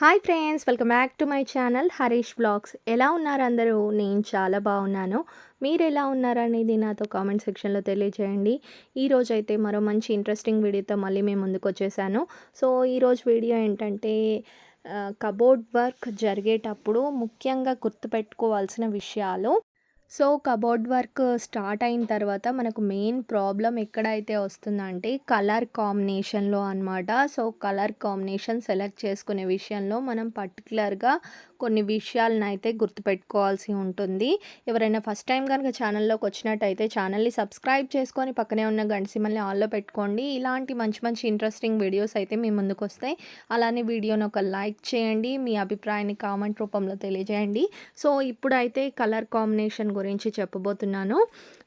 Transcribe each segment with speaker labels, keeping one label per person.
Speaker 1: Hi friends, welcome back to my channel Harish blogs. ఎలా ఉన్నారు అందరూ? నేను చాలా బాగున్నాను. మీరు ఎలా ఉన్నారనేది నాతో కామెంట్ సెక్షన్లో తెలియజేయండి. ఈరోజు అయితే మరో మంచి ఇంట్రెస్టింగ్ వీడియోతో మళ్ళీ మేము ముందుకు వచ్చేసాను. సో ఈరోజు వీడియో ఏంటంటే కబోర్డ్ వర్క్ జరిగేటప్పుడు ముఖ్యంగా గుర్తుపెట్టుకోవాల్సిన విషయాలు. సో కబోర్డ్ వర్క్ స్టార్ట్ అయిన తర్వాత మనకు మెయిన్ ప్రాబ్లం ఎక్కడైతే వస్తుందంటే కలర్ కాంబినేషన్లో అనమాట. సో కలర్ కాంబినేషన్ సెలెక్ట్ చేసుకునే విషయంలో మనం పర్టికులర్గా కొన్ని విషయాలను అయితే గుర్తుపెట్టుకోవాల్సి ఉంటుంది. ఎవరైనా ఫస్ట్ టైం కనుక ఛానల్లోకి వచ్చినట్టయితే ఛానల్ని సబ్స్క్రైబ్ చేసుకొని పక్కనే ఉన్న గంట సింబల్ని ఆల్లో పెట్టుకోండి. ఇలాంటి మంచి మంచి ఇంట్రెస్టింగ్ వీడియోస్ అయితే మీ ముందుకు వస్తాయి. అలానే వీడియోని ఒక లైక్ చేయండి, మీ అభిప్రాయాన్ని కామెంట్ రూపంలో తెలియజేయండి. సో ఇప్పుడైతే కలర్ కాంబినేషన్ గురించి చెప్పబోతున్నాను.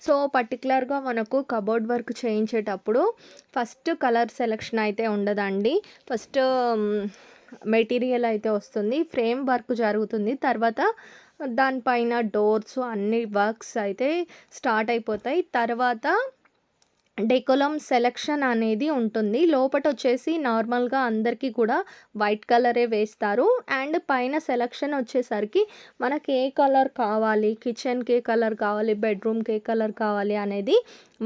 Speaker 1: సో పర్టికులర్గా మనకు కబోర్డ్ వర్క్ చేయించేటప్పుడు ఫస్ట్ కలర్ సెలెక్షన్ అయితే ఉండదండి. ఫస్ట్ మెటీరియల్ అయితే వస్తుంది, ఫ్రేమ్ వర్క్ జరుగుతుంది, తర్వాత దానిపైన డోర్స్ అన్ని వర్క్స్ అయితే స్టార్ట్ అయిపోతాయి. తర్వాత డెకోలం సెలెక్షన్ అనేది ఉంటుంది. లోపట వచ్చేసి నార్మల్గా అందరికీ కూడా వైట్ కలరే వేస్తారు. అండ్ పైన సెలెక్షన్ వచ్చేసరికి మనకి ఏ కలర్ కావాలి, కిచెన్కి ఏ కలర్ కావాలి, బెడ్రూమ్కి ఏ కలర్ కావాలి అనేది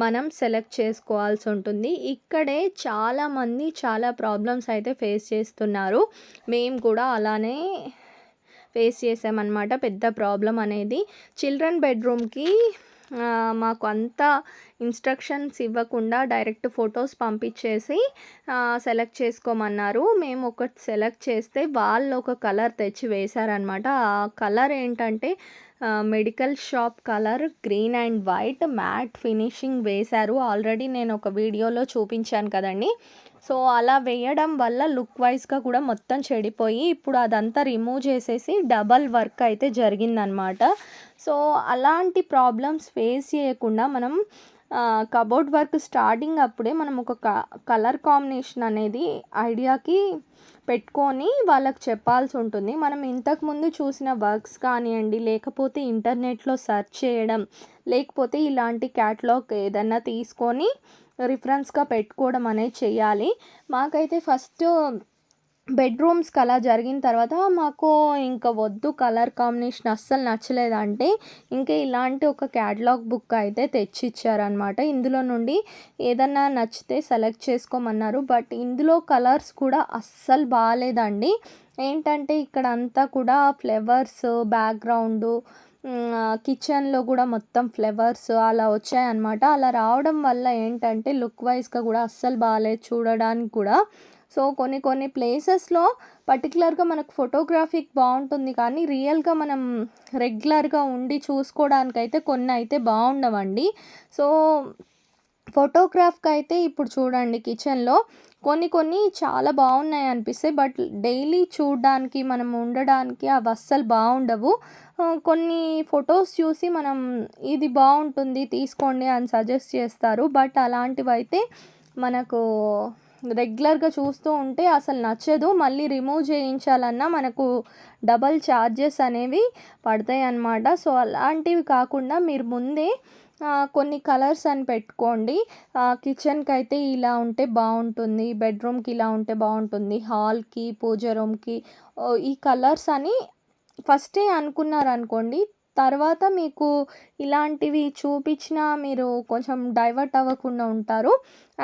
Speaker 1: మనం సెలెక్ట్ చేసుకోవాల్సి ఉంటుంది. ఇక్కడే చాలామంది చాలా ప్రాబ్లమ్స్ అయితే ఫేస్ చేస్తున్నారు. మేము కూడా అలానే ఫేస్ చేసామన్నమాట. పెద్ద ప్రాబ్లం అనేది చిల్డ్రన్ బెడ్రూమ్కి మాకు అంతా ఇన్స్ట్రక్షన్స్ ఇవ్వకుండా డైరెక్ట్ ఫొటోస్ పంపించేసి సెలెక్ట్ చేసుకోమన్నారు. మేము ఒకటి సెలెక్ట్ చేస్తే వాళ్ళు ఒక కలర్ తెచ్చి వేశారనమాట. ఆ కలర్ ఏంటంటే medical shop colour green and white matte finishing వేశారు. ఆల్రెడీ నేను ఒక వీడియోలో చూపించాను కదండి. సో అలా వేయడం వల్ల లుక్ వైజ్గా కూడా మొత్తం చెడిపోయి ఇప్పుడు అదంతా రిమూవ్ చేసేసి డబల్ వర్క్ అయితే జరిగిందనమాట. సో అలాంటి ప్రాబ్లమ్స్ ఫేస్ చేయకుండా మనం కబోర్డ్ వర్క్ స్టార్టింగ్ అప్పుడే మనం ఒక కలర్ కాంబినేషన్ అనేది ఐడియాకి పెట్టుకొని వాళ్ళకి చెప్పాల్సి ఉంటుంది. మనం ఇంతకుముందు చూసిన వర్క్స్ కానివ్వండి, లేకపోతే ఇంటర్నెట్లో సెర్చ్ చేయడం, లేకపోతే ఇలాంటి క్యాటలాగ్ ఏదన్నా తీసుకొని రిఫరెన్స్గా పెట్టుకోవడం అనేది చేయాలి. మాకైతే ఫస్ట్ బెడ్రూమ్స్కి అలా జరిగిన తర్వాత మాకు ఇంకా వద్దు, కలర్ కాంబినేషన్ అస్సలు నచ్చలేదంటే ఇంకా ఇలాంటి ఒక క్యాటలాగ్ బుక్ అయితే తెచ్చిచ్చారనమాట. ఇందులో నుండి ఏదన్నా నచ్చితే సెలెక్ట్ చేసుకోమన్నారు. బట్ ఇందులో కలర్స్ కూడా అస్సలు బాగాలేదండి. ఏంటంటే ఇక్కడ అంతా కూడా ఫ్లవర్స్ బ్యాక్గ్రౌండు, కిచెన్లో కూడా మొత్తం ఫ్లవర్స్ అలా వచ్చాయన్నమాట. అలా రావడం వల్ల ఏంటంటే లుక్ వైజ్గా కూడా అస్సలు బాగాలేదు చూడడానికి కూడా. సో కొన్ని ప్లేసెస్లో పర్టికులర్గా మనకు ఫోటోగ్రఫీకి బాగుంటుంది, కానీ రియల్గా మనం రెగ్యులర్గా ఉండి చూసుకోవడానికైతే కొన్ని అయితే బాగుండవండి. సో ఫోటోగ్రాఫ్కి అయితే ఇప్పుడు చూడండి కిచెన్లో కొన్ని చాలా బాగున్నాయి అనిపిస్తాయి. బట్ డైలీ చూడడానికి మనం ఉండడానికి అవి అస్సలు బాగుండవు. కొన్ని ఫొటోస్ చూసి మనం ఇది బాగుంటుంది తీసుకోండి అని సజెస్ట్ చేస్తారు. బట్ అలాంటివి అయితే మనకు రెగ్యులర్గా చూస్తూ ఉంటే అసలు నచ్చదు. మళ్ళీ రిమూవ్ చేయించాలన్నా మనకు డబల్ ఛార్జెస్ అనేవి పడతాయి అన్నమాట. సో అలాంటివి కాకుండా మీరు ముందే కొన్ని కలర్స్ అని పెట్టుకోండి. కిచెన్కి అయితే ఇలా ఉంటే బాగుంటుంది, బెడ్రూమ్కి ఇలా ఉంటే బాగుంటుంది, హాల్కి, పూజ రూమ్కి ఈ కలర్స్ అని ఫస్టే అనుకున్నారనుకోండి, తర్వాత మీకు ఇలాంటివి చూపించినా మీరు కొంచెం డైవర్ట్ అవ్వకుండా ఉంటారు.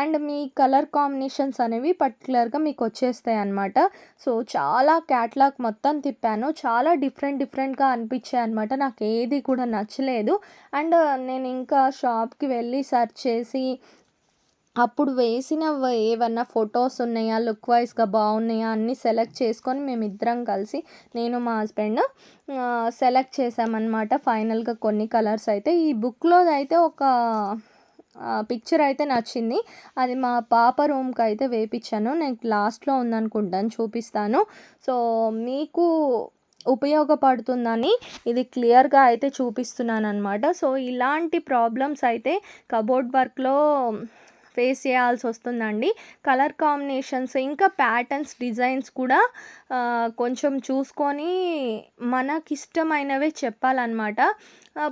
Speaker 1: అండ్ మీ కలర్ కాంబినేషన్స్ అనేవి పర్టికులర్గా మీకు వచ్చేస్తాయి అన్నమాట. సో చాలా క్యాటలాగ్ మొత్తం తిప్పాను, చాలా డిఫరెంట్గా అనిపించాయి అనమాట. నాకు ఏది కూడా నచ్చలేదు. అండ్ నేను ఇంకా షాప్కి వెళ్ళి సెర్చ్ చేసి అప్పుడు వేసిన ఏవన్నా ఫొటోస్ ఉన్నాయా, లుక్ వైజ్గా బాగున్నాయా అన్నీ సెలెక్ట్ చేసుకొని మేమిద్దరం కలిసి, నేను మా హస్బెండ్ సెలెక్ట్ చేసామన్నమాట ఫైనల్గా కొన్ని కలర్స్ అయితే. ఈ బుక్లో అయితే ఒక పిక్చర్ అయితే నచ్చింది, అది మా పాప రూమ్కి అయితే వేపించాను. నేను లాస్ట్లో ఉందనుకుంటాను, చూపిస్తాను. సో మీకు ఉపయోగపడుతుందని ఇది క్లియర్గా అయితే చూపిస్తున్నాను అనమాట. సో ఇలాంటి ప్రాబ్లమ్స్ అయితే కబోర్డ్ వర్క్లో ఫేస్ చేయాల్సి వస్తుందండి. కలర్ కాంబినేషన్స్ ఇంకా ప్యాటర్న్స్ డిజైన్స్ కూడా కొంచెం చూసుకొని మనకిష్టమైనవే చెప్పాలన్నమాట.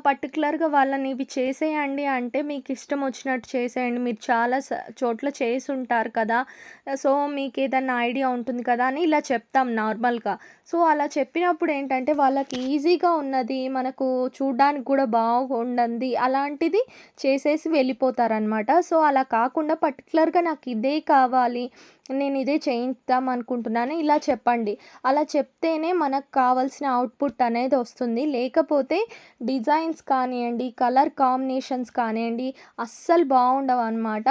Speaker 1: పర్టిక్యులర్‌గా వాళ్ళని ఇవి చేసేయండి అంటే మీకిష్టం వచ్చినట్టు చేసేయండి. మీరు చాలా చోట్ల చేసుంటారు కదా! సో, మీకేదన్నా ఐడియా ఉంటుంది కదా! అని ఇలా చెప్తాం నార్మల్‌గా. సో, అలా చెప్పినప్పుడు ఏంటంటే వాళ్ళకి ఈజీగా ఉన్నది, మనకు చూడ్డానికి కూడా బాగుండంది అలాంటిది చేసేసి వెళ్ళిపోతారనమాట. సో, అలా కాకుండా పర్టిక్యులర్‌గా నాకిదే కావాలి, నేనిదే చేయిద్దాం అనుకుంటున్నాను ఇలా చెప్పండి. అలా చెప్తేనే మనకు కావాల్సిన అవుట్‌పుట్ అనేది వస్తుంది. లేకపోతే డిజైన్స్ కానియండి, కలర్ కాంబినేషన్స్ కానియండి అస్సలు బావుండవనమాట.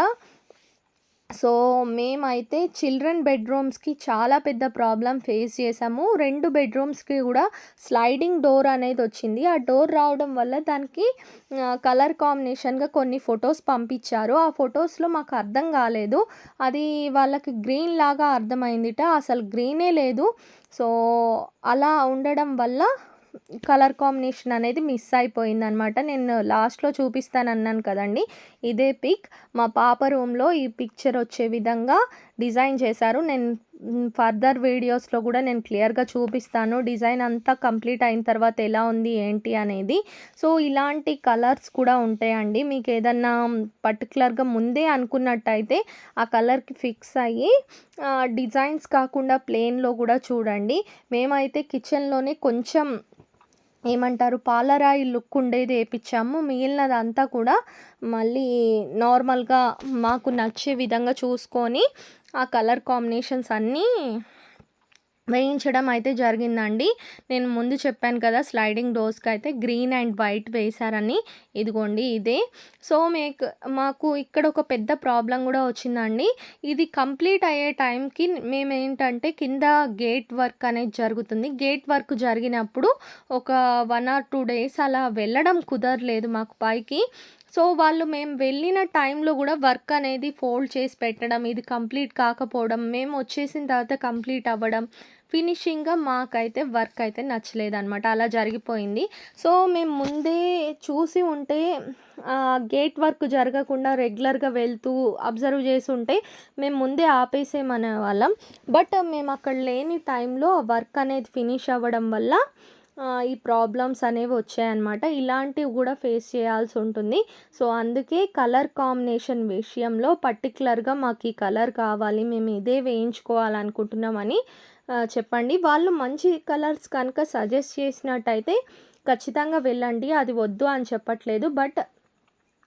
Speaker 1: సో, మేమైతే చిల్డ్రన్ బెడ్‌రూమ్స్‌కి చాలా పెద్ద ప్రాబ్లమ్ ఫేస్ చేసాము. 2 బెడ్‌రూమ్స్‌కి గూడా స్లైడింగ్ డోర్ అనేదొచ్చింది. ఆ డోర్ రావడం వల్ల దానికి కలర్ కాంబినేషన్‌గా కొన్ని ఫోటోస్ పంపిచ్చారు. ఆ ఫోటోస్‌లో మాకు అర్థం గాలేదు. అది వాళ్ళకి గ్రీన్ లాగా అర్థమైందిట. అసలు గ్రీనే లేదు. సో, అలా ఉండడం వల్ల కలర్ కాంబినేషన్ అనేది మిస్ అయిపోయిందనమాట. నేను లాస్ట్‌లో చూపిస్తానన్నాను కదండీ! ఇదే పిక్. మా పాప రూమ్‌లో ఈ పిక్చర్ వచ్చే విధంగా డిజైన్ చేశారు. నేను ఫర్దర్ వీడియోస్‌లో గూడా నేను క్లియర్‌గా చూపిస్తాను. డిజైన్ అంతా కంప్లీట్ అయిన తర్వాత ఎలా ఉంది, ఏంటి అనేది. సో, ఇలాంటి కలర్స్ కూడా ఉంటాయండి. మీకేదన్నా పర్టిక్యులర్‌గా ముందే అనుకున్నట్టయితే ఆ కలర్‌కి ఫిక్స్ అయ్యి డిజైన్స్ కాకుండా ప్లెయిన్‌లో గూడా చూడండి. మేమైతే కిచెన్‌లోనే కొంచెం ఏమంటారు పాలరాయి లుక్ ఉండేది ఏపిచ్చాము. మిగిలినదంతా కూడా మళ్ళీ నార్మల్‌గా మాకు నచ్చే విధంగా చూసుకొని ఆ కలర్ కాంబినేషన్స్ అన్నీ వేయించడం అయితే జరిగిందండి. నేను ముందు చెప్పాను కదా! స్లైడింగ్ డోర్స్‌కైతే గ్రీన్ అండ్ వైట్ వేశారని. ఇదిగోండి ఇదే. సో, మాకు ఇక్కడ ఒక పెద్ద ప్రాబ్లమ్ గూడా వచ్చిందండి. ఇది కంప్లీట్ అయ్యే టైంకి మేమేంటంటే కింద గేట్ వర్క్ అనేది జరుగుతుంది. గేట్ వర్క్ జరిగినప్పుడు ఒక 1 ఆర్ 2 డేస్ అలా వెళ్ళడం కుదరలేదు మాకు పైకి. సో, మేము వెళ్ళిన టైంలో గూడా వర్క్ అనేది ఫోల్డ్ చేసి పెట్టడం, ఇది కంప్లీట్ కాకపోవడం, మేము వచ్చేసిన తర్వాత కంప్లీట్ అవ్వడం, ఫినిషింగ్‌గా మాకైతే వర్క్ అయితే నచ్చలేదనమాట. అలా జరిగిపోయింది. సో, మేము ముందే చూసి ఉంటే గేట్ వర్క్ జరగకుండా రెగ్యులర్‌గా వెళ్తూ అబ్జర్వ్ చేసుంటే మేము ముందే ఆపేసేమనేవాళ్ళం. బట్ మేము అక్కడ లేని టైంలో వర్క్ అనేది ఫినిష్ అవ్వడం వల్ల ఈ ప్రాబ్లమ్స్ అనేవి వచ్చాయన్నమాట. ఇలాంటివి కూడా ఫేస్ చేయాల్సి ఉంటుంది. సో, అందుకే కలర్ కాంబినేషన్ విషయంలో పర్టిక్యులర్‌గా మాకు ఈ కలర్ కావాలి, మేము ఇదే వేయించుకోవాలనుకుంటున్నామని చెప్పండి. వాళ్ళు మంచి కలర్స్ కనుక సజెస్ట్ చేసినట్టయితే ఖచ్చితంగా వెళ్ళండి. అది వద్దు అని చెప్పట్లేదు. బట్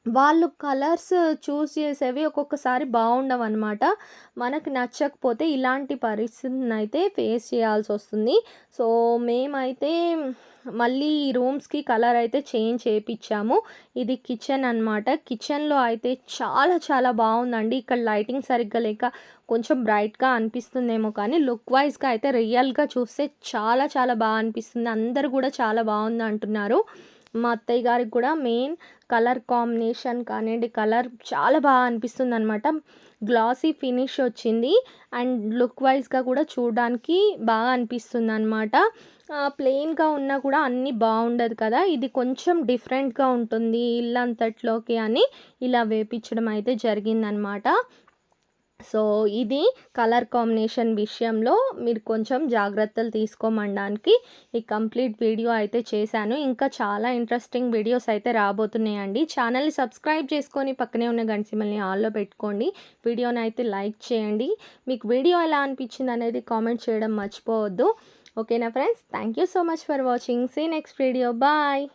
Speaker 1: వాళ్ళు కలర్స్ చూస్ చేసేవి ఒక్కొక్కసారి బాగుండవన్నమాట. మనకు నచ్చకపోతే ఇలాంటి పరిస్థితినైతే ఫేస్ చేయాల్సొస్తుంది. సో, మేమైతే మళ్ళీ ఈ రూమ్స్‌కి కలర్ అయితే చేంజ్ చేపిచ్చాము. ఇది కిచెన్ అనమాట. కిచెన్‌లో అయితే చాలా చాలా బావుందండి. ఇక్కడ లైటింగ్ సరిగ్గా లేక కొంచెం బ్రైట్‌గా అనిపిస్తుందేమో కానీ లుక్ వైస్‌గా అయితే రియల్‌గా చూస్తే చాలా చాలా అనిపిస్తుంది. అందరూ కూడా చాలా బావుంది అంటున్నారు. మా అత్తయ్య గారికి కూడా మెయిన్ కలర్ కాంబినేషన్ కానియండి, కలర్ చాలా అనిపిస్తుందనమాట. గ్లాసీ ఫినిష్ వచ్చింది. అండ్ లుక్ వైస్‌గా కూడా చూడడానికి అనిపిస్తుందనమాట. ప్లెయిన్‌గా ఉన్నా కూడా అన్నీ బావుండదు కదా! ఇది కొంచెం డిఫరెంట్‌గా ఉంటుంది ఇల్లంతట్లోకి అని ఇలా వేపిచ్చడం అయితే జరిగిందనమాట. సో, ఇది కలర్ కాంబినేషన్ విషయంలో మీరు కొంచెం జాగ్రత్తలు తీసుకోమనడానికి ఈ కంప్లీట్ వీడియో అయితే చేశాను. ఇంకా చాలా ఇంట్రెస్టింగ్ వీడియోస్ అయితే రాబోతున్నాయండి. ఛానల్‌ని సబ్స్క్రైబ్ చేసుకొని పక్కనే ఉన్న గంట సింబల్‌ని ఆల్‌లో పెట్టుకోండి. వీడియోని అయితే లైక్ చేయండి. మీకు వీడియో ఎలా అనిపించింది అనేది కామెంట్ చేయడం మర్చిపోవద్దు. ఓకేనా friends? Thank you so much for watching. See next video. Bye.